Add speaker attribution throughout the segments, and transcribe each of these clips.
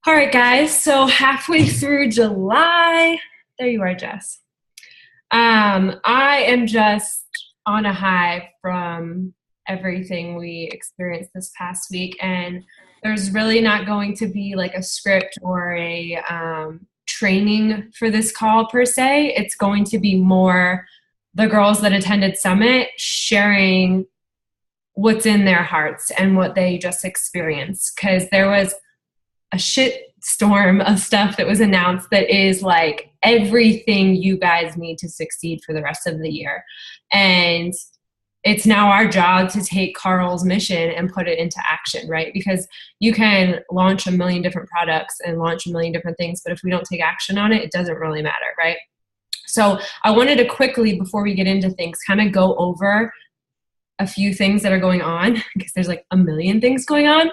Speaker 1: All right, guys. So halfway through July, there you are, Jess. I am just on a high from everything we experienced this past week, and there's really not going to be like a script or a training for this call per se. It's going to be more the girls that attended Summit sharing what's in their hearts and what they just experienced, because there was a shit storm of stuff that was announced that is like everything you guys need to succeed for the rest of the year. And it's now our job to take Carl's mission and put it into action, right? Because you can launch a million different products and launch a million different things, but if we don't take action on it, it doesn't really matter, right? So I wanted to quickly, before we get into things, kind of go over a few things that are going on, because there's like a million things going on.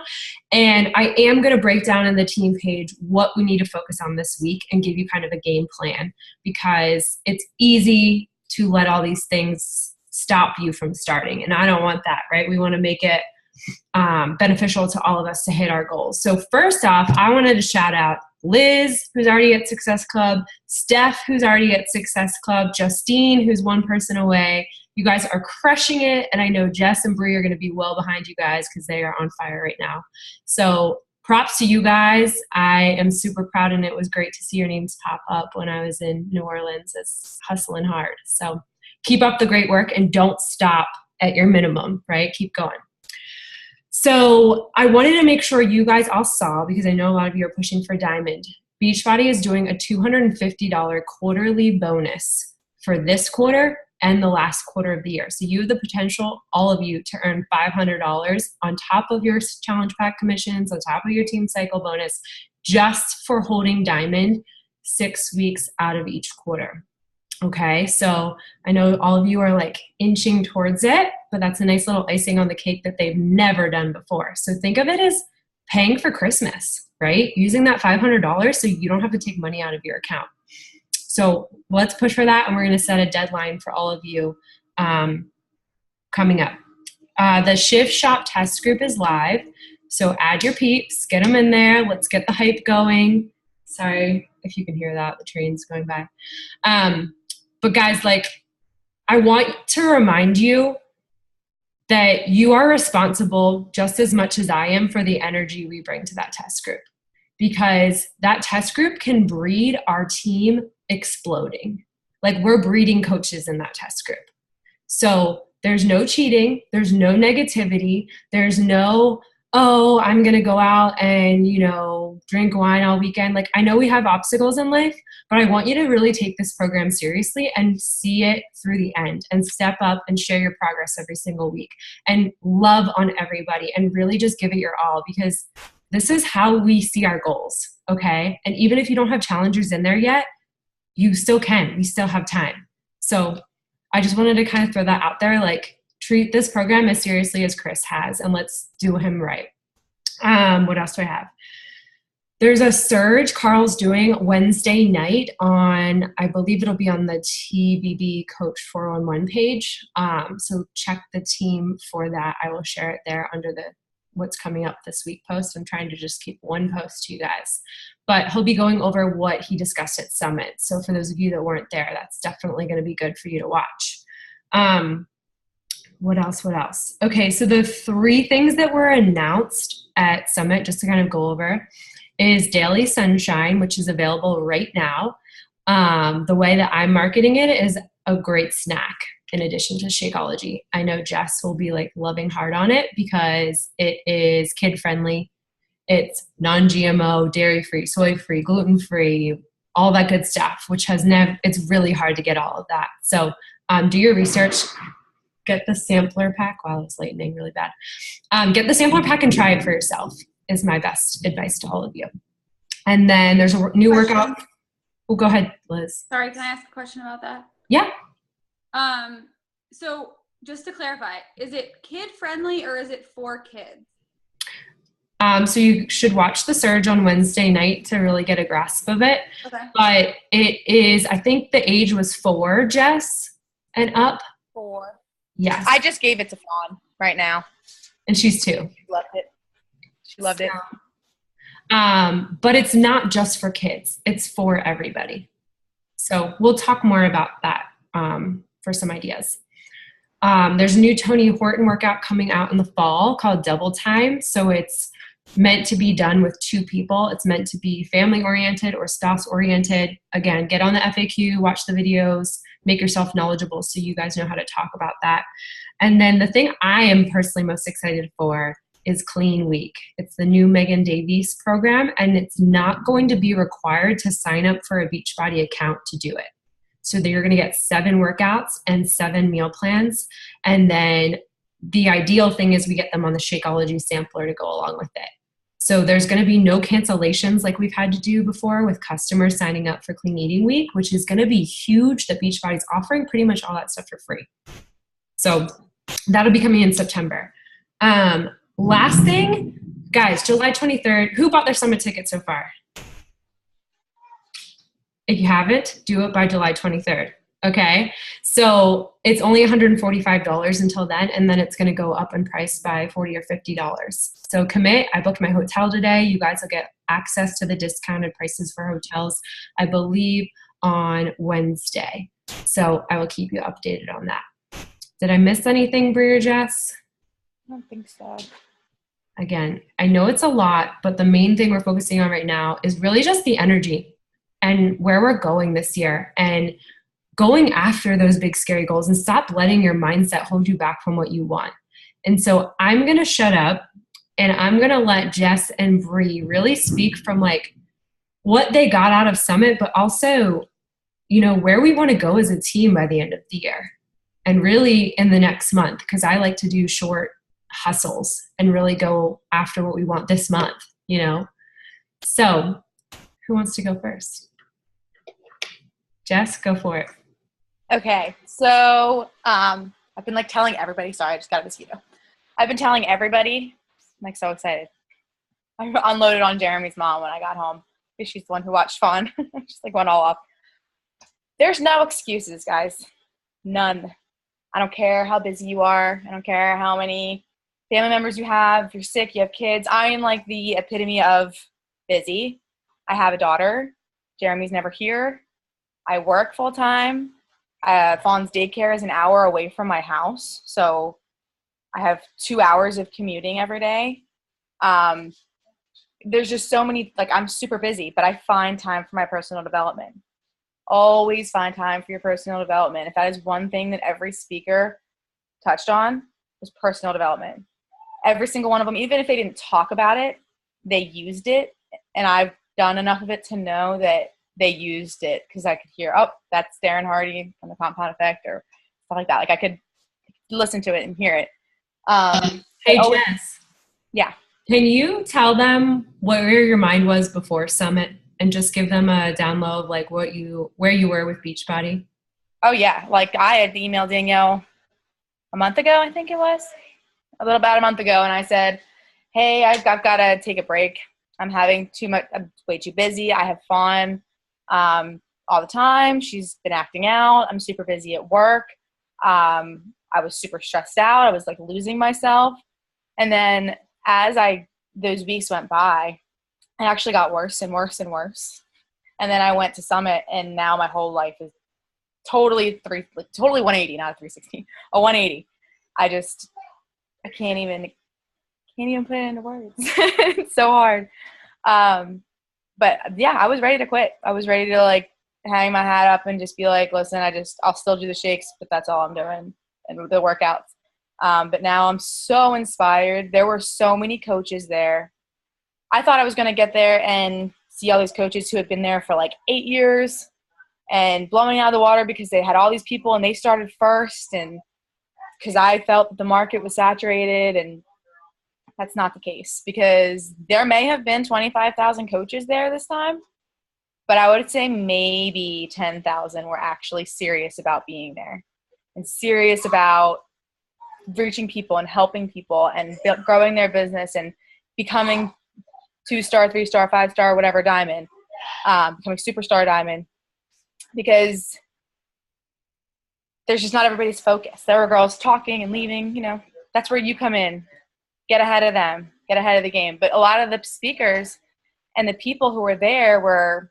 Speaker 1: And I am going to break down in the team page what we need to focus on this week and give you kind of a game plan, because it's easy to let all these things stop you from starting. And I don't want that, right? We want to make it beneficial to all of us to hit our goals. So first off, I wanted to shout out Liz, who's already at Success Club, Steph, who's already at Success Club, Justine, who's one person away. You guys are crushing it, and I know Jess and Bree are going to be well behind you guys because they are on fire right now. So props to you guys. I am super proud, and it was great to see your names pop up when I was in New Orleans. It's hustling hard. So keep up the great work and don't stop at your minimum, right? Keep going. So I wanted to make sure you guys all saw, because I know a lot of you are pushing for Diamond. Beachbody is doing a $250 quarterly bonus for this quarter and the last quarter of the year. So you have the potential, all of you, to earn $500 on top of your challenge pack commissions, on top of your team cycle bonus, just for holding Diamond 6 weeks out of each quarter. Okay, so I know all of you are like inching towards it, but that's a nice little icing on the cake that they've never done before. So think of it as paying for Christmas, right? Using that $500 so you don't have to take money out of your account. So let's push for that, and we're going to set a deadline for all of you coming up. The Shift Shop test group is live, so add your peeps, get them in there. Let's get the hype going. Sorry if you can hear that, the train's going by. But guys, like, I want to remind you that you are responsible just as much as I am for the energy we bring to that test group, because that test group can breed our team exploding. Like, we're breeding coaches in that test group. So there's no cheating. There's no negativity. There's no, oh, I'm going to go out and, drink wine all weekend. Like, I know we have obstacles in life, but I want you to really take this program seriously and see it through the end and step up and share your progress every single week and love on everybody and really just give it your all, because this is how we see our goals. Okay. And even if you don't have challengers in there yet, you still can. We still have time. So I just wanted to kind of throw that out there. Like, treat this program as seriously as Chris has, and let's do him right. What else do I have? There's a surge Carl's doing Wednesday night on, I believe it'll be on the TBB Coach 411 page. So check the team for that. I will share it there under the what's coming up this week post. I'm trying to just keep one post to you guys. But he'll be going over what he discussed at Summit. So for those of you that weren't there, that's definitely going to be good for you to watch. What else? Okay, so the 3 things that were announced at Summit, just to kind of go over, is Daily Sunshine, which is available right now. The way that I'm marketing it is a great snack in addition to Shakeology. I know Jess will be like loving hard on it because it is kid friendly. It's non-GMO, dairy-free, soy-free, gluten-free, all that good stuff, which has it's really hard to get all of that. So do your research. Get the sampler pack. Wow, it's lightning really bad. Get the sampler pack and try it for yourself is my best advice to all of you. And then there's a new workout. Oh, go ahead, Liz.
Speaker 2: Sorry, can I ask a question about that?
Speaker 1: Yeah.
Speaker 2: So just to clarify, is it kid friendly or is it for kids?
Speaker 1: So you should watch the surge on Wednesday night to really get a grasp of it.
Speaker 2: Okay.
Speaker 1: But it is, I think the age was 4, Jess, and up.
Speaker 3: 4.
Speaker 1: Yes.
Speaker 3: I just gave it to Fawn right now.
Speaker 1: And she's 2.
Speaker 3: She loved it. She loved it.
Speaker 1: But it's not just for kids, it's for everybody. So we'll talk more about that for some ideas. There's a new Tony Horton workout coming out in the fall called Double Time. So it's meant to be done with 2 people. It's meant to be family oriented or spouse oriented. Again, get on the FAQ, watch the videos, make yourself knowledgeable so you guys know how to talk about that. And then the thing I am personally most excited for is Clean Week. It's the new Megan Davies program, and it's not going to be required to sign up for a Beachbody account to do it. So that you're going to get 7 workouts and 7 meal plans. And then the ideal thing is we get them on the Shakeology sampler to go along with it. So there's going to be no cancellations like we've had to do before with customers signing up for Clean Eating Week, which is going to be huge that Beachbody's offering pretty much all that stuff for free. So that'll be coming in September. Last thing, guys, July 23rd, who bought their summit ticket so far? If you haven't, do it by July 23rd. Okay. So it's only $145 until then. And then it's going to go up in price by $40 or $50. So commit. I booked my hotel today. You guys will get access to the discounted prices for hotels, I believe, on Wednesday. So I will keep you updated on that. Did I miss anything, Brie or Jess?
Speaker 2: I don't think so.
Speaker 1: Again, I know it's a lot, but the main thing we're focusing on right now is really just the energy and where we're going this year and going after those big scary goals, and stop letting your mindset hold you back from what you want. And so I'm going to shut up and I'm going to let Jess and Bree really speak from like what they got out of Summit, but also, you know, where we want to go as a team by the end of the year and really in the next month, because I like to do short hustles and really go after what we want this month, you know? So who wants to go first? Jess, go for it.
Speaker 3: Okay, so I've been like telling everybody. Sorry, I just got a mosquito. I've been telling everybody. I'm like so excited. I unloaded on Jeremy's mom when I got home because she's the one who watched Fawn. Just like went all off. There's no excuses, guys. None. I don't care how busy you are. I don't care how many family members you have. If you're sick, you have kids. I am like the epitome of busy. I have a daughter. Jeremy's never here. I work full time. Fawn's daycare is an hour away from my house, so I have 2 hours of commuting every day. There's just so many, like I'm super busy, but I find time for my personal development. Always find time for your personal development. If that is one thing that every speaker touched on, was personal development. Every single one of them, even if they didn't talk about it, they used it, and I've done enough of it to know that they used it because I could hear, oh, that's Darren Hardy from the Compound Effect or stuff like that. Like I could listen to it and hear it.
Speaker 1: Hey, Jess.
Speaker 3: Yeah.
Speaker 1: Can you tell them where your mind was before Summit and just give them a download of like where you were with Beachbody?
Speaker 3: Oh yeah. Like I had emailed Danielle a month ago, I think it was. About a month ago, and I said, hey, I've got to take a break. I'm way too busy. I have Fawn all the time. She's been acting out. I'm super busy at work. I was super stressed out. I was like losing myself. And then as those weeks went by, it actually got worse and worse and worse. And then I went to Summit, and now my whole life is totally 180, not a 360, a 180. I can't even put it into words. It's so hard. But yeah, I was ready to quit. I was ready to like hang my hat up and just be like, listen, I'll still do the shakes, but that's all I'm doing, and the workouts. But now I'm so inspired. There were so many coaches there. I thought I was going to get there and see all these coaches who had been there for like 8 years and blowing out of the water because they had all these people and they started first, and because I felt the market was saturated, and that's not the case because there may have been 25,000 coaches there this time, but I would say maybe 10,000 were actually serious about being there and serious about reaching people and helping people and growing their business and becoming 2-star, 3-star, 5-star, whatever diamond, becoming superstar diamond, because there's just not everybody's focus. There were girls talking and leaving, you know, that's where you come in. Get ahead of them, get ahead of the game. But a lot of the speakers, And the people who were there were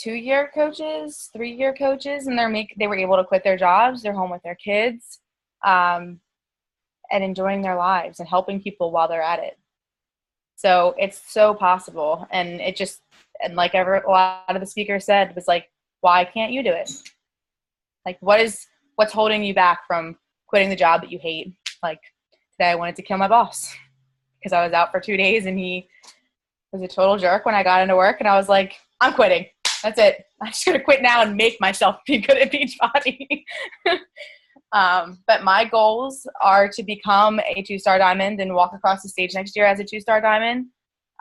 Speaker 3: 2-year coaches, 3-year coaches, and they were able to quit their jobs. They're home with their kids, and enjoying their lives and helping people while they're at it. So it's so possible. And and like a lot of the speakers said, was like, why can't you do it? Like, what's holding you back from quitting the job that you hate? Like, today I wanted to kill my boss because I was out for 2 days and he was a total jerk when I got into work, and I was like, I'm quitting. That's it. I'm just going to quit now and make myself be good at Beachbody. But my goals are to become a 2-star diamond and walk across the stage next year as a 2-star diamond.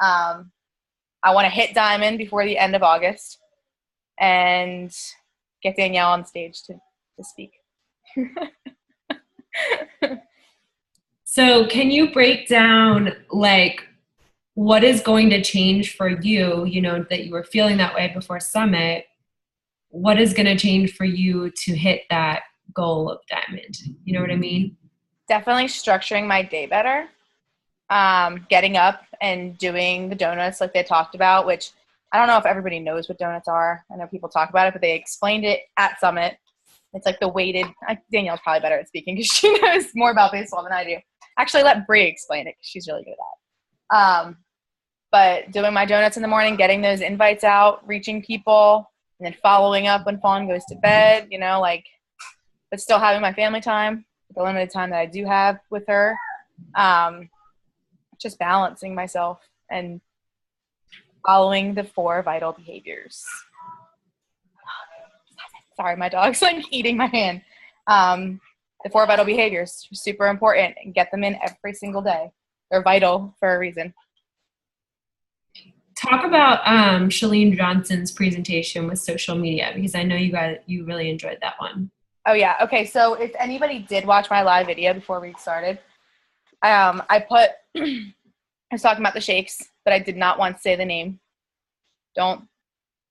Speaker 3: I want to hit diamond before the end of August and get Danielle on stage to speak.
Speaker 1: So can you break down like what is going to change for you, you know, that you were feeling that way before Summit? What is going to change for you to hit that goal of diamond? You know what I mean?
Speaker 3: Definitely structuring my day better. Getting up and doing the donuts like they talked about, which I don't know if everybody knows what donuts are. I know people talk about it, but they explained it at Summit. It's like the weighted, Danielle's probably better at speaking because she knows more about baseball than I do. Actually, let Brie explain it because she's really good at that. But doing my donuts in the morning, getting those invites out, reaching people, and then following up when Fawn goes to bed, you know, like, but still having my family time, the limited time that I do have with her. Just balancing myself and following the 4 vital behaviors. Sorry, my dog's like eating my hand. The 4 vital behaviors are super important, and get them in every single day. They're vital for a reason.
Speaker 1: Talk about Shalene Johnson's presentation with social media, because I know you really enjoyed that one.
Speaker 3: Oh yeah. Okay. So if anybody did watch my live video before we started, I was talking about the shakes, but I did not want to say the name. Don't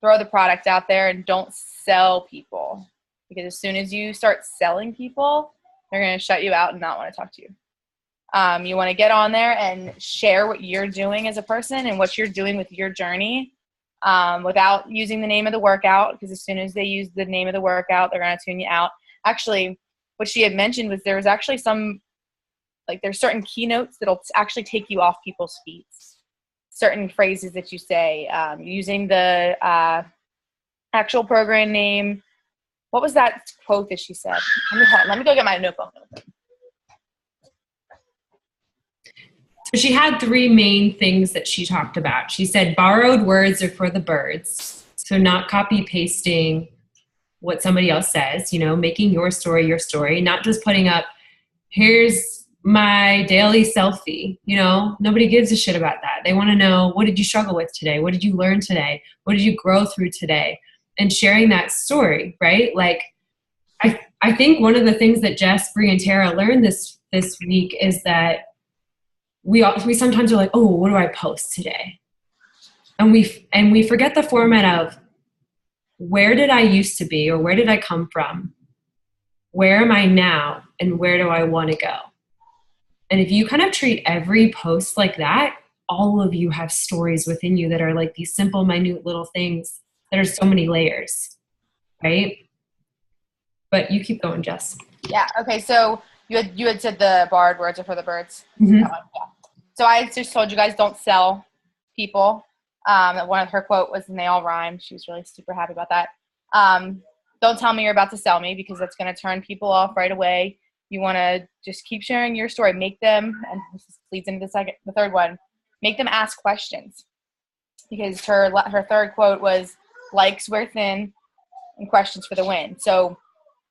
Speaker 3: throw the product out there, and don't sell people, because as soon as you start selling people, they're going to shut you out and not want to talk to you. You want to get on there and share what you're doing as a person and what you're doing with your journey, without using the name of the workout, because as soon as they use the name of the workout, they're going to tune you out. Actually, what she had mentioned was there was actually there's certain keynotes that'll actually take you off people's feet. Certain phrases that you say, using the actual program name. What was that quote that she said? Let me go get my notebook.
Speaker 1: So she had 3 main things that she talked about. She said borrowed words are for the birds. So not copy pasting what somebody else says, you know, making your story, not just putting up, here's my daily selfie. You know, nobody gives a shit about that. They want to know, what did you struggle with today? What did you learn today? What did you grow through today? And sharing that story, right? Like, I think one of the things that Jess, Bree, and Tara learned this week is that we sometimes are like, oh, what do I post today? And we forget the format of, where did I used to be, or where did I come from? Where am I now? And where do I want to go? And if you kind of treat every post like that, all of you have stories within you that are like these simple, minute little things that are so many layers, right? But you keep going, Jess.
Speaker 3: Yeah. Okay. So you had said the borrowed words are for the birds.
Speaker 1: Mm-hmm.
Speaker 3: Yeah. So I just told you guys, don't sell people. One of her quote was, and they all rhyme. She was really super happy about that. Don't tell me you're about to sell me, because that's going to turn people off right away. You want to just keep sharing your story. Make them, and this leads into the third one, make them ask questions. Because her third quote was, likes wear thin and questions for the win. So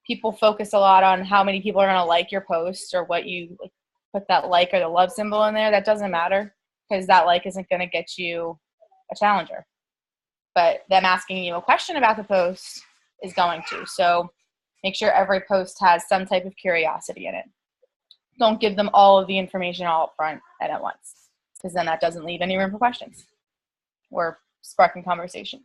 Speaker 3: people focus a lot on how many people are going to like your post, or what you put that like or the love symbol in there. That doesn't matter, because that like isn't going to get you a challenger. But them asking you a question about the post is going to. So make sure every post has some type of curiosity in it. Don't give them all of the information all up front and at once, because then that doesn't leave any room for questions or sparking conversations.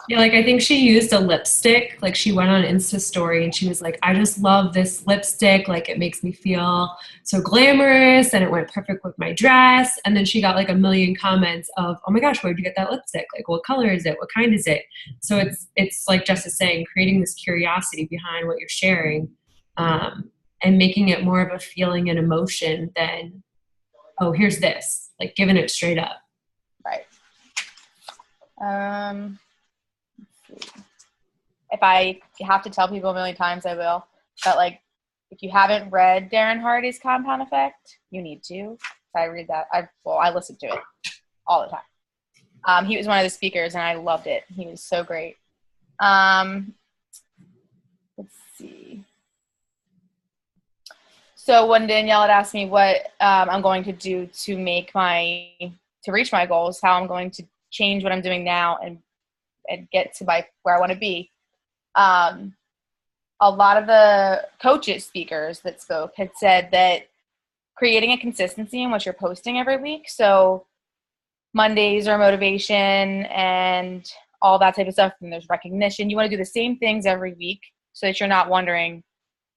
Speaker 1: Yeah, like I think she used a lipstick. Like she went on Insta story and she was like, I just love this lipstick. Like it makes me feel so glamorous and it went perfect with my dress. And then she got like a million comments of, oh my gosh, where'd you get that lipstick? Like what color is it? What kind is it? So it's like Jess is saying, creating this curiosity behind what you're sharing, and making it more of a feeling and emotion than, oh, here's this, like giving it straight up.
Speaker 3: Right. If I have to tell people a million times, I will. But like, if you haven't read Darren Hardy's Compound Effect, you need to. I read that. I listen to it all the time. He was one of the speakers, and I loved it. He was so great. Let's see. So when Danielle had asked me what I'm going to do to reach my goals, how I'm going to change what I'm doing now and get to where I want to be. A lot of the speakers that spoke had said that creating a consistency in what you're posting every week. So Mondays are motivation and all that type of stuff. And there's recognition. You want to do the same things every week so that you're not wondering,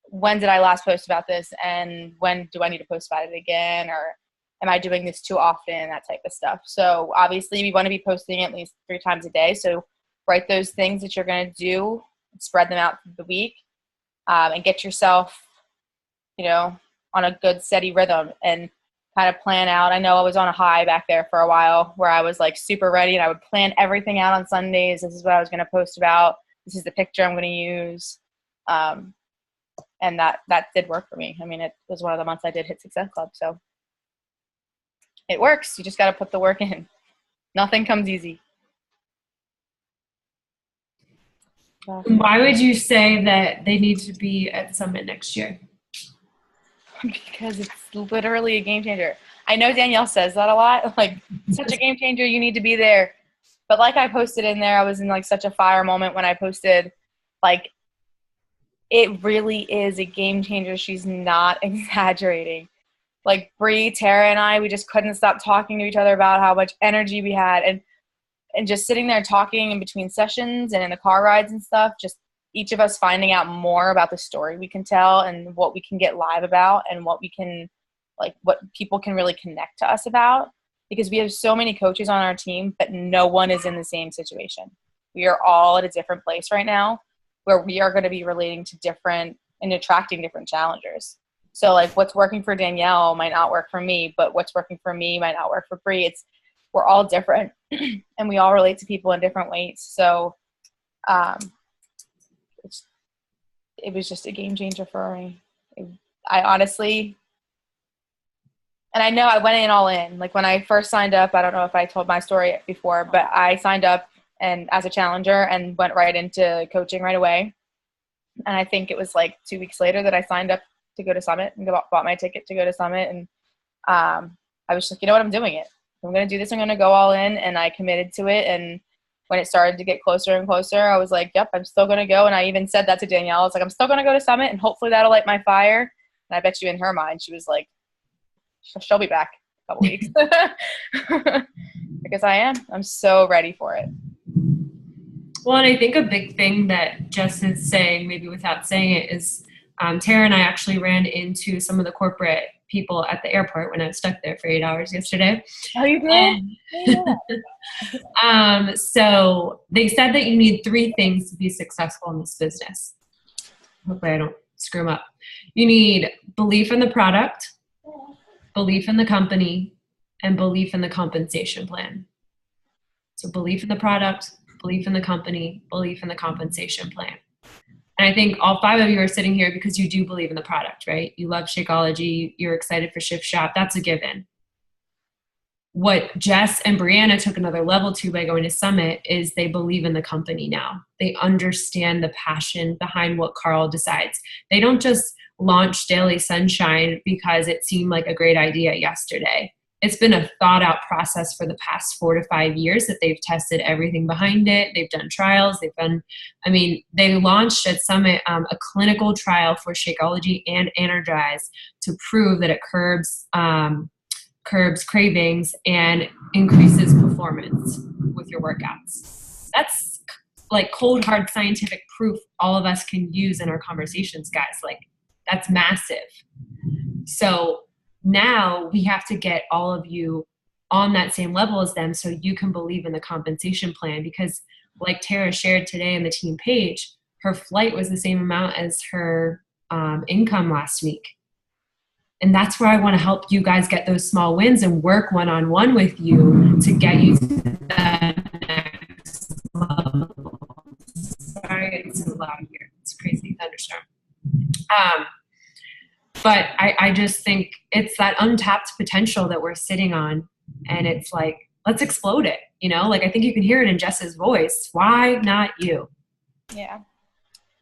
Speaker 3: when did I last post about this? And when do I need to post about it again? Or am I doing this too often? That type of stuff. So obviously we want to be posting at least 3 times a day. So write those things that you're going to do, spread them out through the week, and get yourself, on a good steady rhythm and kind of plan out. I know I was on a high back there for a while where I was like super ready and I would plan everything out on Sundays. This is what I was going to post about. This is the picture I'm going to use. And that did work for me. I mean, it was one of the months I did hit Success Club. So it works. You just got to put the work in. Nothing comes easy.
Speaker 1: Why would you say that they need to be at Summit next year?
Speaker 3: Because it's literally a game changer. I know Danielle says that a lot, like, such a game changer, you need to be there. But like I posted in there, I was in like such a fire moment when I posted, like, it really is a game changer. She's not exaggerating. Like Bree, Tara, and I, we just couldn't stop talking to each other about how much energy we had. And just sitting there talking in between sessions and in the car rides and stuff, just each of us finding out more about the story we can tell and what we can get live about and what we can, like, what people can really connect to us about. Because we have so many coaches on our team, but no one is in the same situation. We are all at a different place right now where we are going to be relating to different and attracting different challengers. So like what's working for Danielle might not work for me, but what's working for me might not work for Bree. We're all different and we all relate to people in different ways. So it was just a game changer for me. I honestly, and I know I went in all in. Like when I first signed up, I don't know if I told my story before, but I signed up and as a challenger and went right into coaching right away. And I think it was like 2 weeks later that I signed up to go to Summit and bought my ticket to go to Summit. And I was like, you know what, I'm doing it. I'm going to do this. I'm going to go all in. And I committed to it. And when it started to get closer and closer, I was like, yep, I'm still going to go. And I even said that to Danielle. I was like, I'm still going to go to Summit and hopefully that'll light my fire. And I bet you in her mind, she was like, she'll be back in a couple weeks. Because I'm so ready for it.
Speaker 1: Well, and I think a big thing that Jess is saying, maybe without saying it, is Tara and I actually ran into some of the corporate people at the airport when I was stuck there for 8 hours yesterday.
Speaker 3: Oh, you did?
Speaker 1: So they said that you need 3 things to be successful in this business. Hopefully I don't screw them up. You need belief in the product, belief in the company, and belief in the compensation plan. So belief in the product, belief in the company, belief in the compensation plan. And I think all 5 of you are sitting here because you do believe in the product, right? You love Shakeology. You're excited for Shift Shop. That's a given. What Jess and Brianna took another level to by going to Summit is they believe in the company now. They understand the passion behind what Carl decides. They don't just launch Daily Sunshine because it seemed like a great idea yesterday. It's been a thought out process for the past 4 to 5 years that they've tested everything behind it. They've done trials. They launched at Summit a clinical trial for Shakeology and Energize to prove that it curbs cravings and increases performance with your workouts. That's like cold hard scientific proof all of us can use in our conversations, guys. Like that's massive. So now we have to get all of you on that same level as them so you can believe in the compensation plan, because like Tara shared today in the team page, her flight was the same amount as her income last week. And that's where I want to help you guys get those small wins and work one-on-one with you to get you to that next level. Sorry, it's so loud here. It's a crazy thunderstorm. But I just think it's that untapped potential that we're sitting on. And it's like, let's explode it. You know, like I think you can hear it in Jess's voice. Why not you?
Speaker 3: Yeah,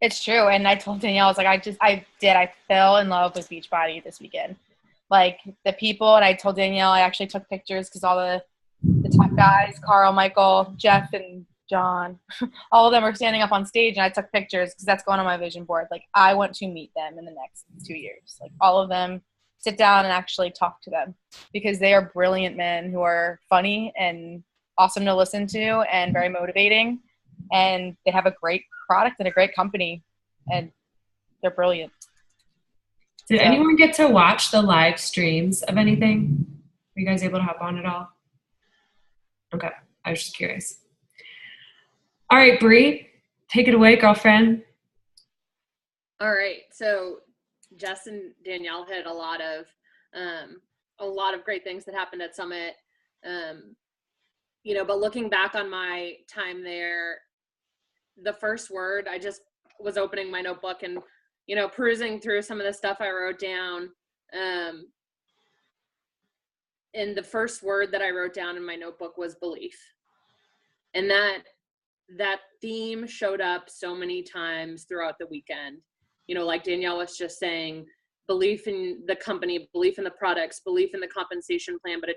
Speaker 3: it's true. And I told Danielle, I was like, I fell in love with Beachbody this weekend. Like the people, and I told Danielle, I actually took pictures because all the tech guys, Carl, Michael, Jeff, and John, all of them are standing up on stage, and I took pictures because that's going on my vision board. Like I want to meet them in the next 2 years. Like all of them, sit down and actually talk to them because they are brilliant men who are funny and awesome to listen to and very motivating, and they have a great product and a great company, and they're brilliant.
Speaker 1: Did anyone get to watch the live streams of anything? Were you guys able to hop on at all? Okay, I was just curious. All right, Bree, take it away, girlfriend.
Speaker 4: All right, so Jess and Danielle hit a lot of great things that happened at Summit. You know, but looking back on my time there, the first word, I just was opening my notebook and, you know, perusing through some of the stuff I wrote down. And the first word that I wrote down in my notebook was belief. And that theme showed up so many times throughout the weekend. You know, like Danielle was just saying, belief in the company, belief in the products, belief in the compensation plan, but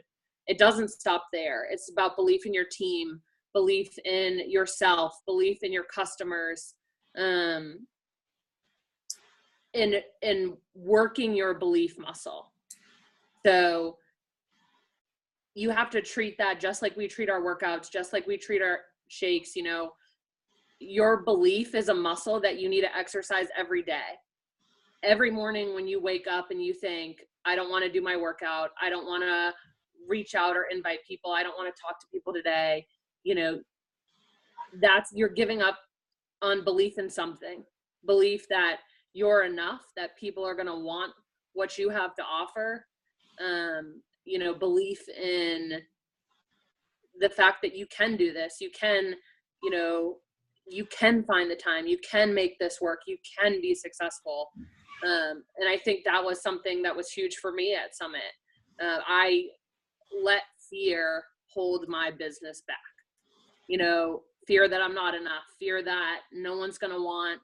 Speaker 4: it doesn't stop there. It's about belief in your team, belief in yourself, belief in your customers, in working your belief muscle. So you have to treat that just like we treat our workouts, just like we treat our shakes. You know, your belief is a muscle that you need to exercise every day. Every morning when you wake up and you think, I don't want to do my workout, I don't want to reach out or invite people, I don't want to talk to people today, you know, you're giving up on belief in something, belief that you're enough, that people are going to want what you have to offer, you know, belief in the fact that you can do this, you can, you know, you can find the time, you can make this work, you can be successful. And I think that was something that was huge for me at Summit. I let fear hold my business back. You know, fear that I'm not enough, fear that no one's going to want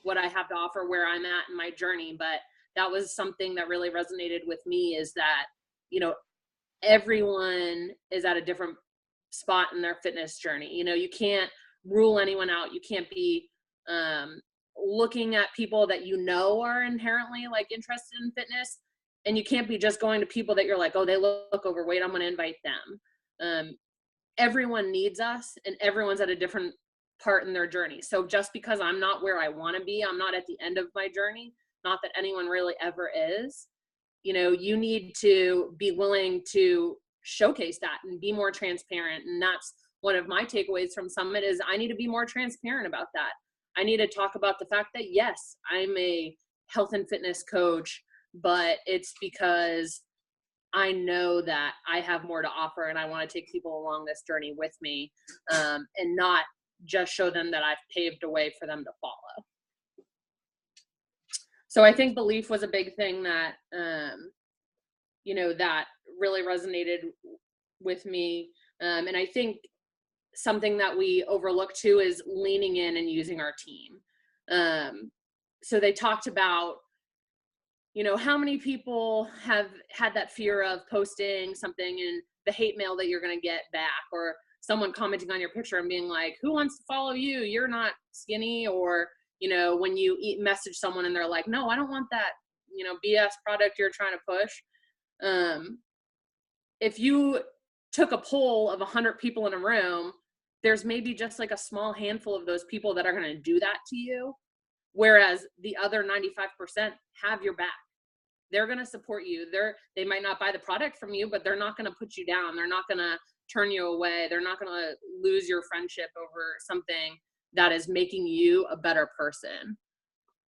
Speaker 4: what I have to offer where I'm at in my journey. But that was something that really resonated with me, is that, you know, everyone is at a different spot in their fitness journey. You know, you can't rule anyone out. You can't be looking at people that you know are inherently like interested in fitness, and you can't be just going to people that you're like, oh, they look overweight, I'm going to invite them. Everyone needs us, and everyone's at a different part in their journey. So just because I'm not where I want to be, I'm not at the end of my journey, not that anyone really ever is, you know, you need to be willing to showcase that and be more transparent. And that's one of my takeaways from Summit, is I need to be more transparent about that. I need to talk about the fact that, yes, I'm a health and fitness coach, but it's because I know that I have more to offer, and I want to take people along this journey with me, and not just show them that I've paved a way for them to follow. So I think belief was a big thing that, you know, that really resonated with me. And I think something that we overlook too is leaning in and using our team. So they talked about, you know, how many people have had that fear of posting something and the hate mail that you're going to get back, or someone commenting on your picture and being like, who wants to follow you? You're not skinny. Or, you know, when you message someone and they're like, no, I don't want that, you know, BS product you're trying to push. If you took a poll of 100 people in a room there's maybe just like a small handful of those people that are going to do that to you. Whereas the other 95% have your back. They're going to support you. They might not buy the product from you, but they're not going to put you down. They're not going to turn you away. They're not going to lose your friendship over something that is making you a better person.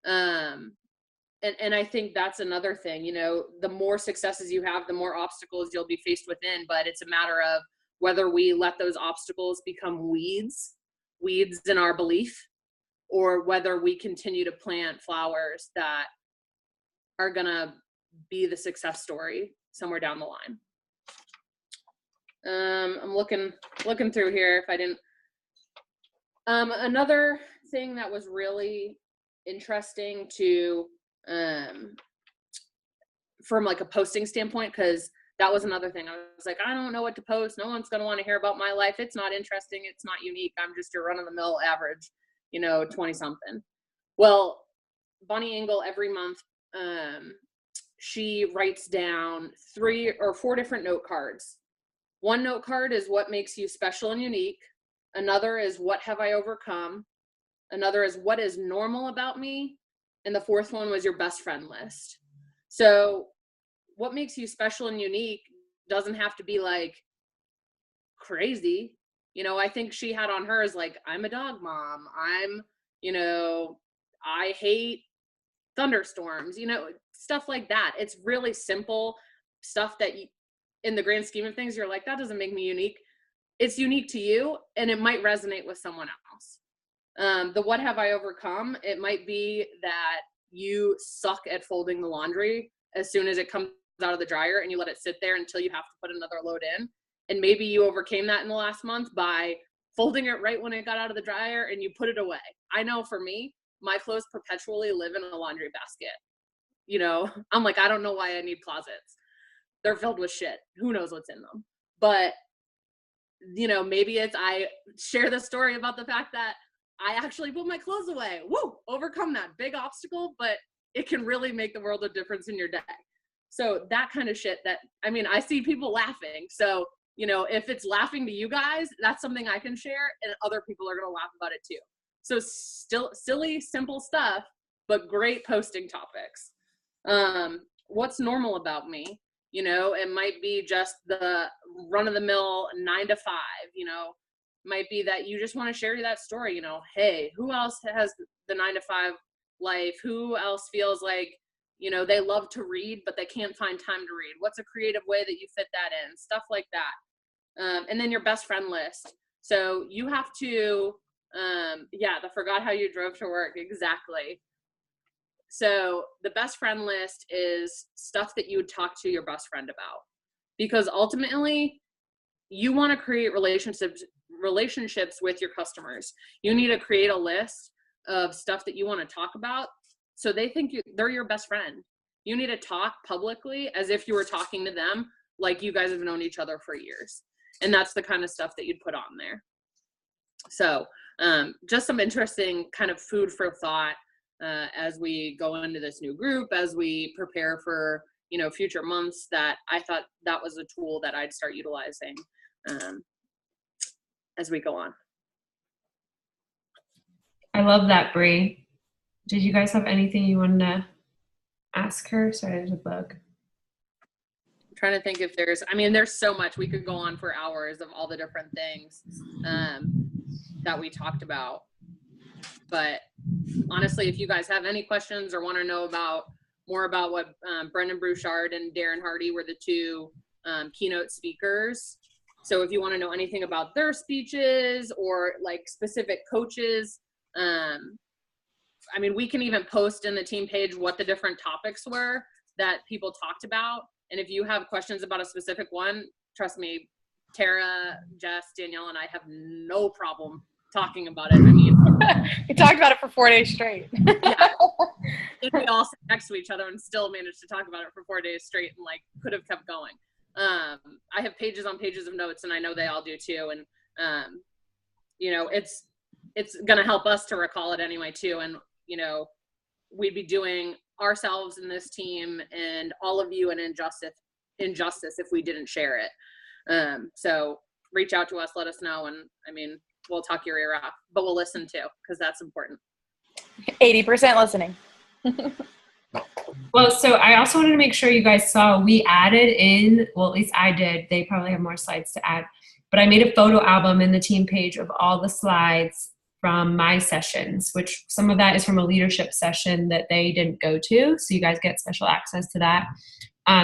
Speaker 4: And I think that's another thing, you know, the more successes you have, the more obstacles you'll be faced within, but it's a matter of whether we let those obstacles become weeds in our belief, or whether we continue to plant flowers that are gonna be the success story somewhere down the line. I'm looking through here if I didn't. Another thing that was really interesting to, from like a posting standpoint, because that was another thing. I was like, I don't know what to post. No one's going to want to hear about my life. It's not interesting. It's not unique. I'm just your run-of-the-mill average, 20-something. Well, Bonnie Engel, every month, she writes down 3 or 4 different note cards. One note card is what makes you special and unique. Another is what have I overcome. Another is what is normal about me. And the 4th one was your best friend list. So what makes you special and unique doesn't have to be like crazy. I think she had on hers, like, I'm a dog mom. I'm, I hate thunderstorms, stuff like that. It's really simple stuff that in the grand scheme of things, you're like, that doesn't make me unique. It's unique to you, and it might resonate with someone else. The what have I overcome? It might be that you suck at folding the laundry as soon as it comes out of the dryer, and you let it sit there until you have to put another load in. And maybe you overcame that in the last month by folding it right when it got out of the dryer and you put it away. I know for me, my clothes perpetually live in a laundry basket. I'm like, I don't know why I need closets. They're filled with shit. Who knows what's in them? But, maybe I share the story about the fact that I actually put my clothes away. Woo! Overcome that big obstacle, but it can really make the world of difference in your day. So that kind of shit I see people laughing. So, if it's laughing to you guys, that's something I can share, and other people are going to laugh about it too. So still silly, simple stuff, but great posting topics. What's normal about me? It might be just the run-of-the-mill 9 to 5, might be that you just want to share that story, hey, who else has the 9 to 5 life? Who else feels like, they love to read, but they can't find time to read? What's a creative way that you fit that in? Stuff like that. And then your best friend list. So you have to, the forgot how you drove to work. Exactly. So the best friend list is stuff that you would talk to your best friend about, because ultimately you want to create relationships with your customers. You need to create a list of stuff that you want to talk about, so they think they're your best friend. You need to talk publicly as if you were talking to them, like you guys have known each other for years. And that's the kind of stuff that you'd put on there. So just some interesting kind of food for thought as we go into this new group, as we prepare for, future months, that I thought that was a tool that I'd start utilizing as we go on.
Speaker 1: I love that, Bree. Did you guys have anything you wanted to ask her? Sorry, there's a bug.
Speaker 4: I'm trying to think if there's so much. We could go on for hours of all the different things that we talked about. But honestly, if you guys have any questions or want to know more about what Brendan Brouchard and Darren Hardy were the 2 keynote speakers. So if you want to know anything about their speeches or like specific coaches, we can even post in the team page what the different topics were that people talked about. And if you have questions about a specific one, trust me, Tara, Jess, Danielle, and I have no problem talking about it.
Speaker 3: We talked about it for 4 days straight.
Speaker 4: Yeah. And we all sat next to each other and still managed to talk about it for 4 days straight, and could have kept going. I have pages on pages of notes, and I know they all do too. And, it's going to help us to recall it anyway too. And, we'd be doing ourselves in this team and all of you an injustice if we didn't share it. So reach out to us, let us know. And we'll talk your ear off, but we'll listen too, because that's important.
Speaker 3: 80% listening.
Speaker 1: Well, so I also wanted to make sure you guys saw we added in, well, at least I did. They probably have more slides to add, but I made a photo album in the team page of all the slides from my sessions, which some of that is from a leadership session that they didn't go to. So you guys get special access to that.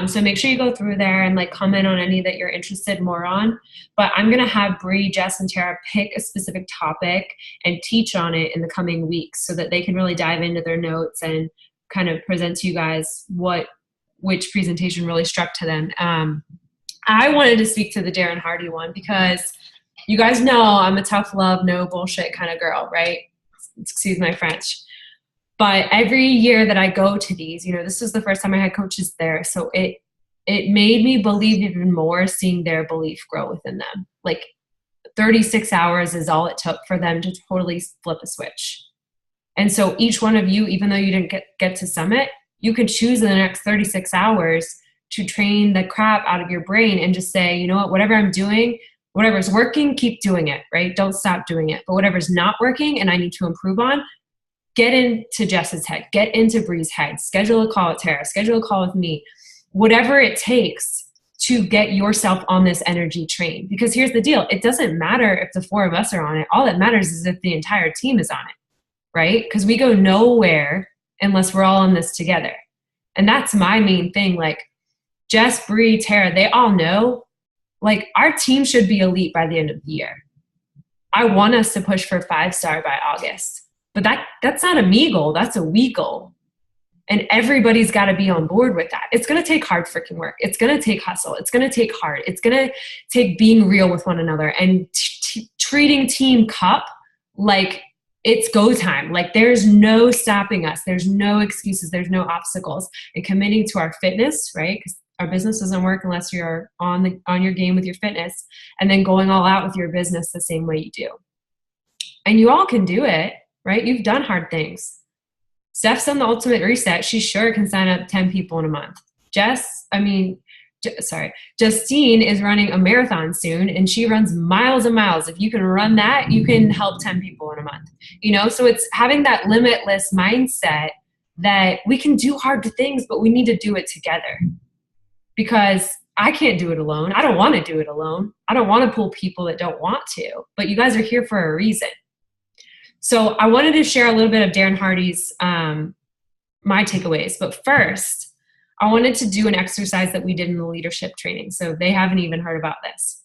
Speaker 1: So make sure you go through there and like comment on any that you're interested more on. But I'm going to have Bree, Jess, and Tara pick a specific topic and teach on it in the coming weeks so that they can really dive into their notes and kind of present to you guys which presentation really struck to them. I wanted to speak to the Darren Hardy one because you guys know I'm a tough love, no bullshit kind of girl, right? Excuse my French. But every year that I go to these, this is the first time I had coaches there. So it made me believe even more seeing their belief grow within them. Like 36 hours is all it took for them to totally flip a switch. And so each one of you, even though you didn't get to summit, you could choose in the next 36 hours to train the crap out of your brain and just say, you know what, whatever I'm doing, whatever's working, keep doing it, right? Don't stop doing it. But whatever's not working and I need to improve on, get into Jess's head, get into Bree's head, schedule a call with Tara, schedule a call with me, whatever it takes to get yourself on this energy train. Because here's the deal. It doesn't matter if the 4 of us are on it. All that matters is if the entire team is on it, right? Because we go nowhere unless we're all in this together. And that's my main thing. Like Jess, Bree, Tara, they all know, like our team should be elite by the end of the year. I want us to push for 5-star by August. But that's not a me goal. That's a we goal. And everybody's got to be on board with that. It's going to take hard freaking work. It's going to take hustle. It's going to take heart. It's going to take being real with one another and treating Team Cup like it's go time. Like there's no stopping us. There's no excuses. There's no obstacles. And committing to our fitness, right? Because our business doesn't work unless you're on your game with your fitness, and then going all out with your business the same way you do. And you all can do it. Right? You've done hard things. Steph's done the ultimate reset. She sure can sign up 10 people in a month. Justine is running a marathon soon and she runs miles and miles. If you can run that, you can help 10 people in a month. So it's having that limitless mindset that we can do hard things, but we need to do it together. Because I can't do it alone. I don't want to do it alone. I don't want to pull people that don't want to, but you guys are here for a reason. So I wanted to share a little bit of Darren Hardy's, my takeaways. But first, I wanted to do an exercise that we did in the leadership training. So they haven't even heard about this.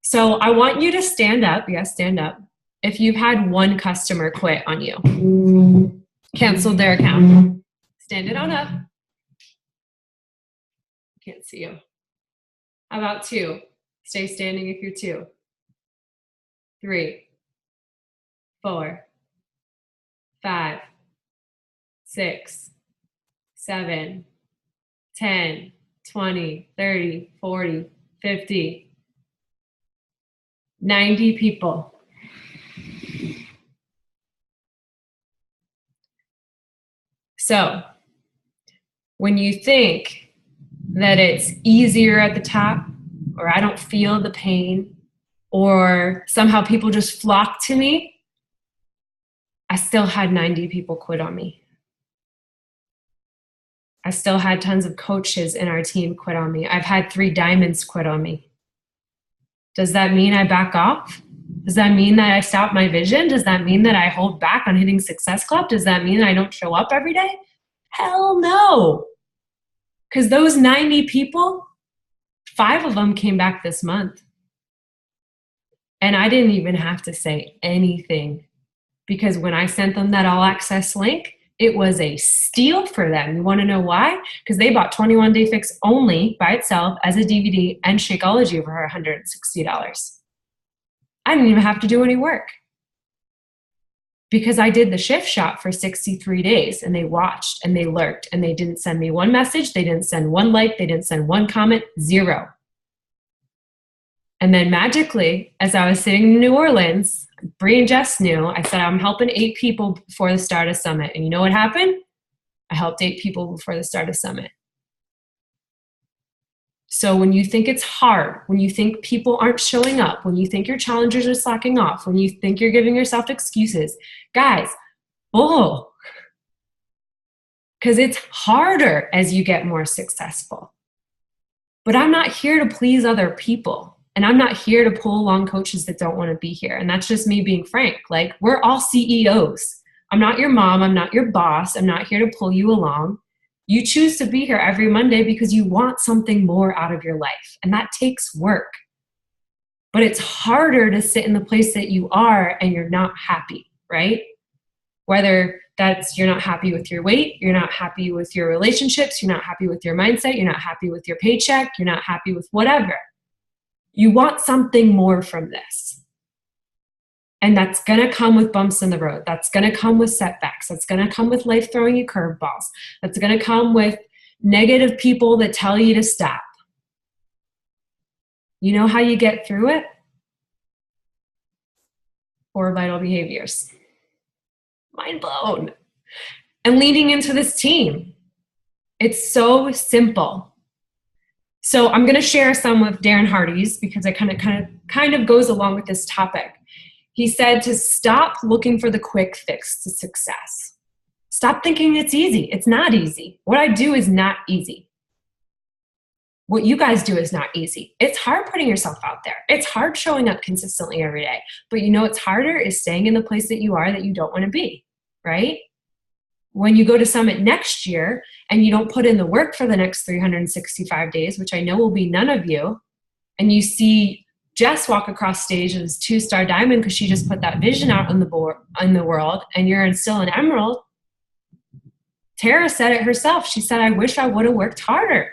Speaker 1: So I want you to stand up. Yes, stand up. If you've had one customer quit on you, canceled their account, stand it on up. Can't see you. How about 2? Stay standing if you're 2. 3. 4, 5, 6, 7, 10, 20, 30, 40, 50, 90 people. So when you think that it's easier at the top, or I don't feel the pain, or somehow people just flock to me, I still had 90 people quit on me. I still had tons of coaches in our team quit on me. I've had 3 diamonds quit on me. Does that mean I back off? Does that mean that I stop my vision? Does that mean that I hold back on hitting Success Club? Does that mean I don't show up every day? Hell no. Because those 90 people, 5 of them came back this month. And I didn't even have to say anything. Because when I sent them that all access link, it was a steal for them. You want to know why? Because they bought 21 Day Fix only by itself as a DVD and Shakeology for $160. I didn't even have to do any work. Because I did the shift shot for 63 days and they watched and they lurked and they didn't send me one message. They didn't send one like. They didn't send one comment. 0. And then magically, as I was sitting in New Orleans, Bree and Jess knew, I said, I'm helping 8 people before the start of Summit. And you know what happened? I helped 8 people before the start of Summit. So when you think it's hard, when you think people aren't showing up, when you think your challengers are slacking off, when you think you're giving yourself excuses, guys, bull. Because it's harder as you get more successful. But I'm not here to please other people. And I'm not here to pull along coaches that don't want to be here. And that's just me being frank. Like, we're all CEOs. I'm not your mom. I'm not your boss. I'm not here to pull you along. You choose to be here every Monday because you want something more out of your life. And that takes work. But it's harder to sit in the place that you are and you're not happy, right? Whether that's you're not happy with your weight, you're not happy with your relationships, you're not happy with your mindset, you're not happy with your paycheck, you're not happy with whatever. You want something more from this. And that's going to come with bumps in the road. That's going to come with setbacks. That's going to come with life throwing you curveballs. That's going to come with negative people that tell you to stop. You know how you get through it? 4 vital behaviors. Mind blown. And leading into this team. It's so simple. So I'm going to share some of Darren Hardy's because it kind of goes along with this topic. He said to stop looking for the quick fix to success. Stop thinking it's easy. It's not easy. What I do is not easy. What you guys do is not easy. It's hard putting yourself out there. It's hard showing up consistently every day. But you know what's harder is staying in the place that you are that you don't want to be, right? When you go to Summit next year and you don't put in the work for the next 365 days, which I know will be none of you, and you see Jess walk across stage as 2-star diamond because she just put that vision out in the world, and you're still an emerald. Tara said it herself. She said, I wish I would have worked harder.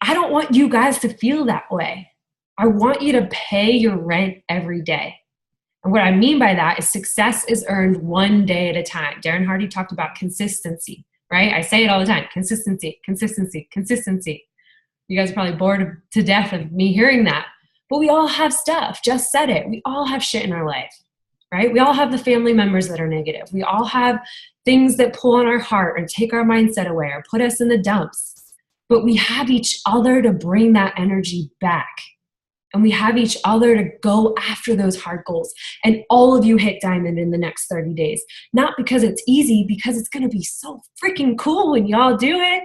Speaker 1: I don't want you guys to feel that way. I want you to pay your rent every day. And what I mean by that is success is earned one day at a time. Darren Hardy talked about consistency, right? I say it all the time. Consistency, consistency, consistency. You guys are probably bored to death of me hearing that. But we all have stuff. Just said it. We all have shit in our life, right? We all have the family members that are negative. We all have things that pull on our heart or take our mindset away or put us in the dumps. But we have each other to bring that energy back. And we have each other to go after those hard goals. And all of you hit diamond in the next 30 days. Not because it's easy, because it's going to be so freaking cool when y'all do it.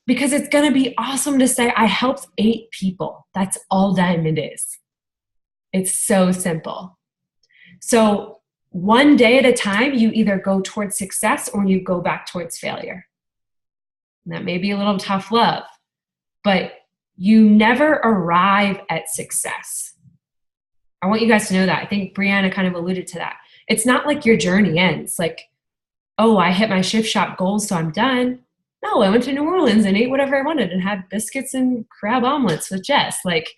Speaker 1: Because it's going to be awesome to say, I helped 8 people. That's all diamond is. It's so simple. So one day at a time, you either go towards success or you go back towards failure. And that may be a little tough love, but you never arrive at success. I want you guys to know that. I think Brianna kind of alluded to that. It's not like your journey ends. Like, oh, I hit my shift shop goals, so I'm done. No, I went to New Orleans and ate whatever I wanted and had biscuits and crab omelets with Jess. Like,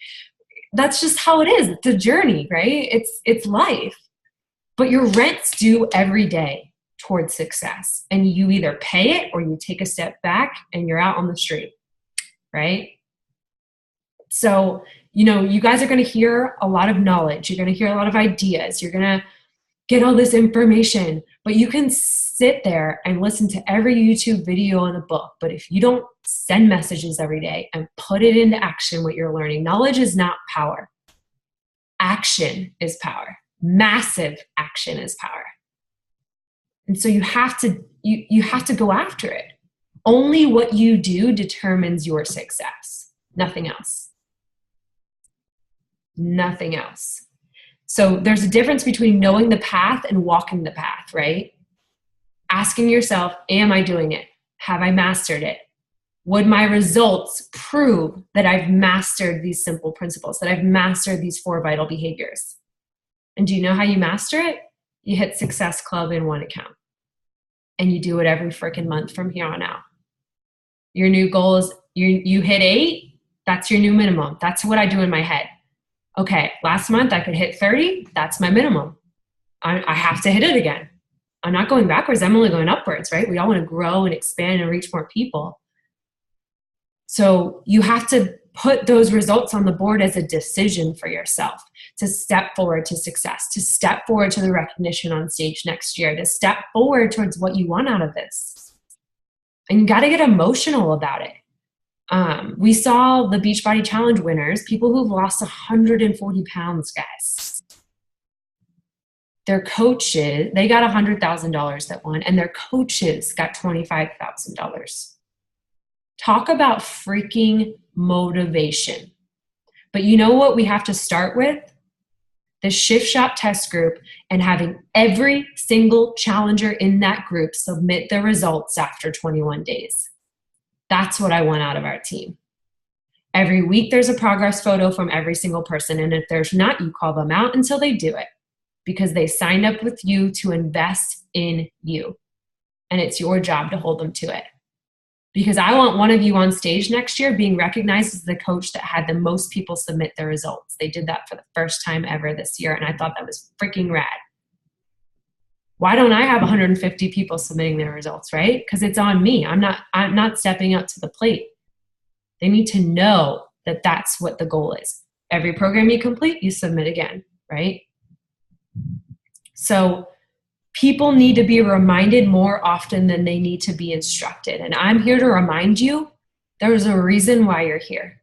Speaker 1: that's just how it is. It's a journey, right? It's life. But your rent's due every day towards success. And you either pay it or you take a step back and you're out on the street, right? So, you guys are going to hear a lot of knowledge. You're going to hear a lot of ideas. You're going to get all this information, but you can sit there and listen to every YouTube video and a book. But if you don't send messages every day and put it into action, what you're learning, knowledge is not power. Action is power. Massive action is power. And so you have to go after it. Only what you do determines your success. Nothing else. Nothing else. So there's a difference between knowing the path and walking the path, right? Asking yourself, am I doing it? Have I mastered it? Would my results prove that I've mastered these simple principles, that I've mastered these 4 vital behaviors? And do you know how you master it? You hit Success Club in one account. And you do it every freaking month from here on out. Your new goal is you hit 8, that's your new minimum. That's what I do in my head. Okay, last month I could hit 30, that's my minimum. I have to hit it again. I'm not going backwards, I'm only going upwards, right? We all want to grow and expand and reach more people. So you have to put those results on the board as a decision for yourself to step forward to success, to step forward to the recognition on stage next year, to step forward towards what you want out of this. And you got to get emotional about it. We saw the Beachbody Challenge winners, people who've lost 140 pounds, guys. Their coaches, they got $100,000 that won, and their coaches got $25,000. Talk about freaking motivation. But you know what we have to start with? The Shift Shop test group, and having every single challenger in that group submit their results after 21 days. That's what I want out of our team. Every week there's a progress photo from every single person, and if there's not, you call them out until they do it, because they signed up with you to invest in you, and it's your job to hold them to it. Because I want one of you on stage next year being recognized as the coach that had the most people submit their results. They did that for the first time ever this year, and I thought that was freaking rad. Why don't I have 150 people submitting their results, right? Because it's on me. I'm not stepping up to the plate. They need to know that that's what the goal is. Every program you complete, you submit again, right? So people need to be reminded more often than they need to be instructed. And I'm here to remind you, there's a reason why you're here.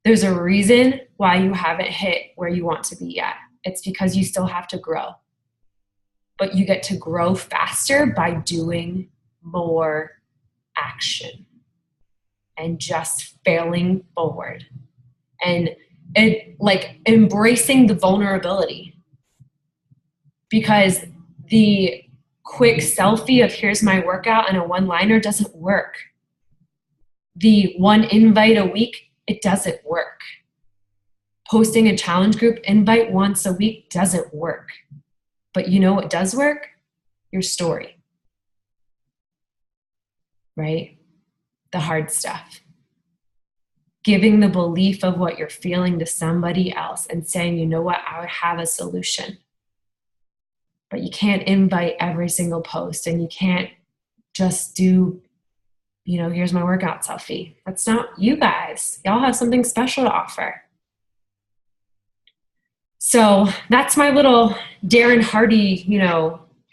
Speaker 1: There's a reason why you haven't hit where you want to be yet. It's because you still have to grow. But you get to grow faster by doing more action and just failing forward and like embracing the vulnerability. Because the quick selfie of here's my workout and a one-liner doesn't work. The one invite a week, it doesn't work. Posting a challenge group invite once a week doesn't work. But you know what does work? Your story. Right? The hard stuff. Giving the belief of what you're feeling to somebody else and saying, you know what, I have a solution. But you can't invite every single post, and you can't just do, here's my workout selfie. That's not you guys. Y'all have something special to offer. So that's my little Darren Hardy,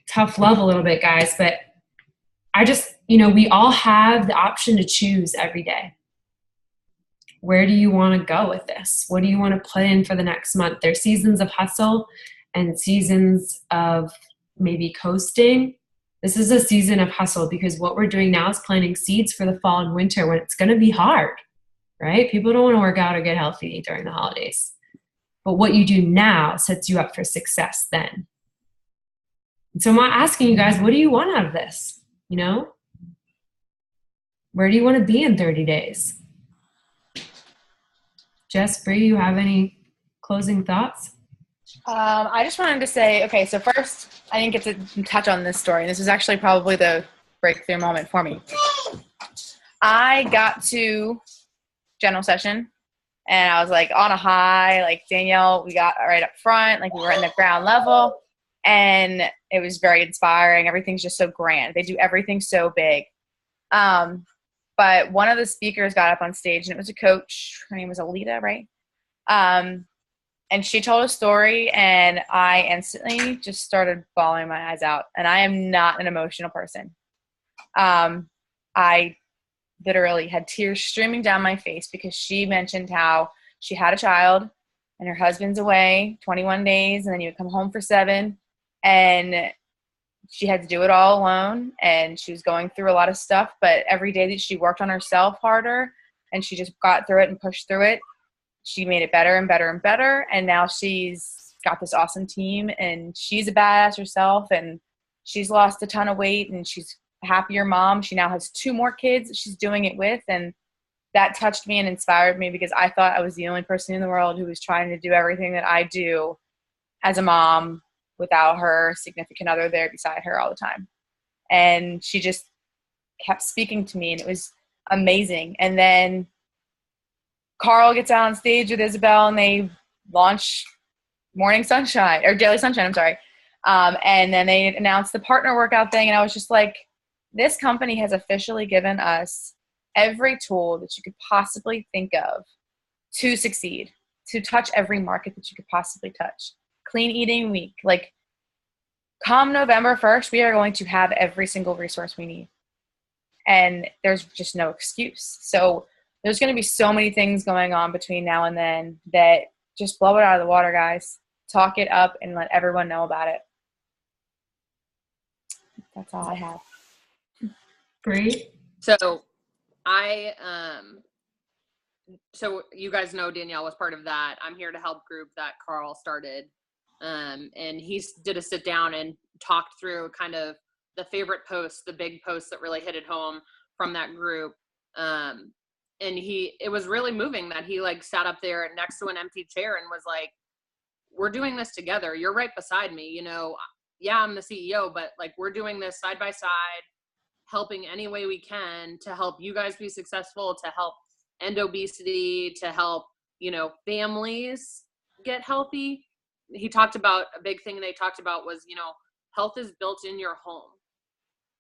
Speaker 1: tough love a little bit, guys. But I just, we all have the option to choose every day. Where do you want to go with this? What do you want to put in for the next month? There's seasons of hustle and seasons of maybe coasting. This is a season of hustle, because what we're doing now is planting seeds for the fall and winter when it's going to be hard, right? People don't want to work out or get healthy during the holidays. But what you do now sets you up for success then. And so I'm asking you guys, what do you want out of this? Where do you want to be in 30 days? Jess, Bree, you have any closing thoughts?
Speaker 3: I just wanted to say, okay, so first, I didn't get to touch on this story. This is actually probably the breakthrough moment for me. I got to general session, and I was like on a high, like Danielle, we got right up front, like we were in the ground level, and it was very inspiring. Everything's just so grand. They do everything so big. But one of the speakers got up on stage, and it was a coach. Her name was Alita, right? And she told a story, and I instantly just started bawling my eyes out. And I am not an emotional person. I literally had tears streaming down my face, because she mentioned how she had a child and her husband's away 21 days, and then he would come home for 7, and she had to do it all alone, and she was going through a lot of stuff. But every day that she worked on herself harder, and she just got through it and pushed through it, she made it better and better and better. And now she's got this awesome team, and she's a badass herself, and she's lost a ton of weight, and she's a happier mom. She now has 2 more kids that she's doing it with. And that touched me and inspired me, because I thought I was the only person in the world who was trying to do everything that I do as a mom without her significant other there beside her all the time. And she just kept speaking to me, and it was amazing. And then Carl gets out on stage with Isabel, and they launch Morning Sunshine, or Daily Sunshine, I'm sorry. And then they announced the partner workout thing, and I was just like, this company has officially given us every tool that you could possibly think of to succeed, to touch every market that you could possibly touch. Clean Eating Week. Like, come November 1st, we are going to have every single resource we need. and there's just no excuse. So there's going to be so many things going on between now and then that just blow it out of the water, guys. Talk it up and let everyone know about it. That's all I have.
Speaker 1: Great.
Speaker 4: So I, so you guys know Danielle was part of that I'm Here to Help group that Carl started. And he did a sit down and talked through kind of the favorite posts, the big posts that really hit it home from that group. And it was really moving that he like sat up there next to an empty chair and was like, we're doing this together. You're right beside me. You know, yeah, I'm the CEO, but like we're doing this side by side, helping any way we can to help you guys be successful, to help end obesity, to help, you know, families get healthy. He talked about a big thing they talked about was, you know, health is built in your home.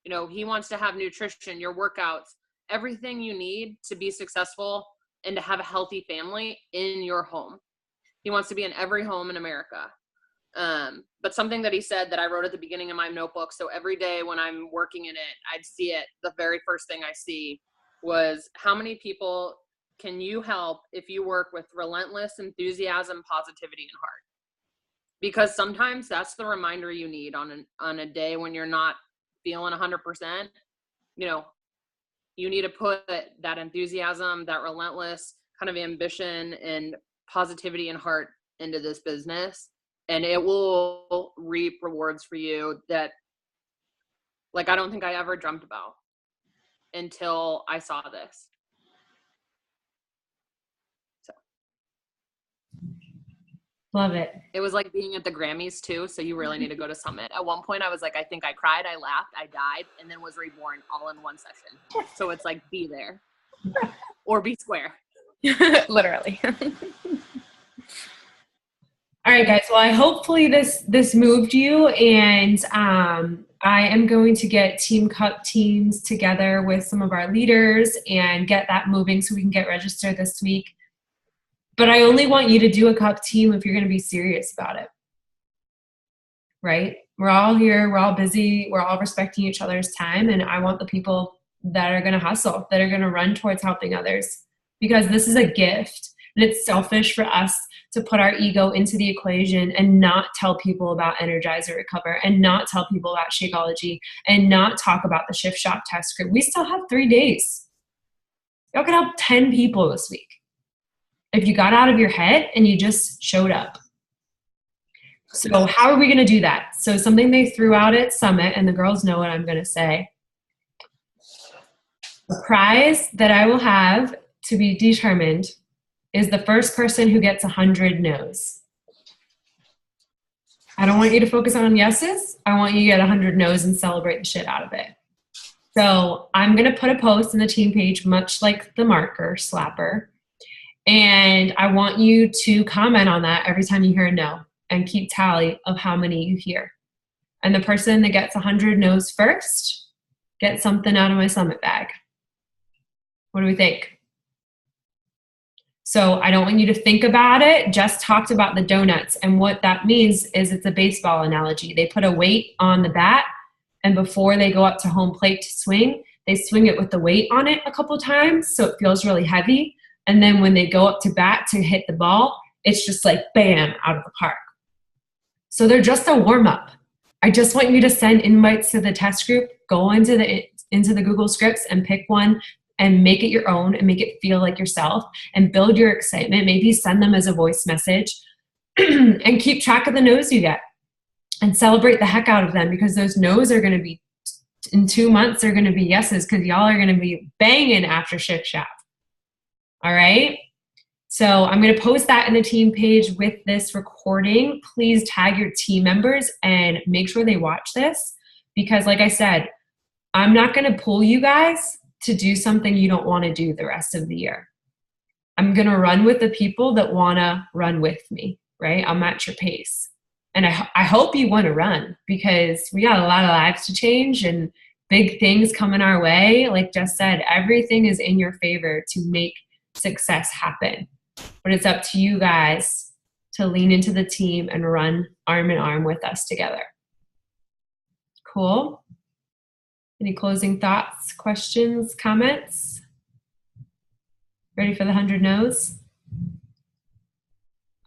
Speaker 4: You know, he wants to have nutrition, your workouts, everything you need to be successful and to have a healthy family in your home. He wants to be in every home in America. But something that he said that I wrote at the beginning of my notebook, so every day when I'm working in it, I'd see it. The very first thing I see was how many people can you help if you work with relentless enthusiasm, positivity, and heart? Because sometimes that's the reminder you need on a day when you're not feeling 100%. You know, you need to put that enthusiasm, that relentless kind of ambition and positivity and heart into this business, and it will reap rewards for you that, like, I don't think I ever dreamt about until I saw this. So
Speaker 1: Love it.
Speaker 4: it was like being at the Grammys too, so you really need to go to Summit. At one point I was like, I think I cried, I laughed, I died, and then was reborn all in one session. So it's like, be there or be square.
Speaker 3: Literally.
Speaker 1: All right, guys. Well, hopefully this moved you, and I am going to get Team Cup teams together with some of our leaders and get that moving so we can get registered this week. But I only want you to do a cup team if you're going to be serious about it, right? We're all here. We're all busy. We're all respecting each other's time, and I want the people that are going to hustle, that are going to run towards helping others, because this is a gift. And it's selfish for us to put our ego into the equation and not tell people about Energize or Recover, and not tell people about Shakeology, and not talk about the Shift Shop test group. We still have 3 days. Y'all could help 10 people this week if you got out of your head and you just showed up. So how are we going to do that? So something they threw out at Summit, and the girls know what I'm going to say. The prize that I will have to be determined is the first person who gets 100 no's. I don't want you to focus on yeses. I want you to get 100 no's and celebrate the shit out of it. So I'm going to put a post in the team page, much like the marker slapper. And I want you to comment on that every time you hear a no and keep tally of how many you hear. And the person that gets 100 no's first gets something out of my Summit bag. What do we think? So I don't want you to think about it. Jess talked about the donuts, and what that means is it's a baseball analogy. They put a weight on the bat, and before they go up to home plate to swing, they swing it with the weight on it a couple times so it feels really heavy. And then when they go up to bat to hit the ball, it's just like bam, out of the park. So they're just a warm-up. I just want you to send invites to the test group, go into the Google Scripts and pick one and make it your own and make it feel like yourself and build your excitement. Maybe send them as a voice message and keep track of the no's you get and celebrate the heck out of them, because those no's are going to be, in 2 months, they're going to be yeses, because y'all are going to be banging after Shift Shop. All right? So I'm going to post that in the team page with this recording. Please tag your team members and make sure they watch this, because like I said, I'm not going to pull you guys to do something you don't want to do the rest of the year. I'm going to run with the people that want to run with me, right? I'm at your pace. And I hope you want to run, because we got a lot of lives to change and big things coming our way. Like Jess said, everything is in your favor to make success happen. But it's up to you guys to lean into the team and run arm in arm with us together. Cool? Any closing thoughts, questions, comments? Ready for the 100 no's?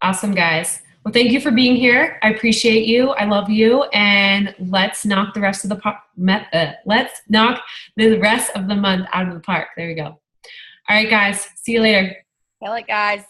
Speaker 1: Awesome, guys. Well, thank you for being here. I appreciate you. I love you. And let's knock the rest of the let's knock the rest of the month out of the park. There you go. All right, guys. See you later.
Speaker 3: Kill it, guys.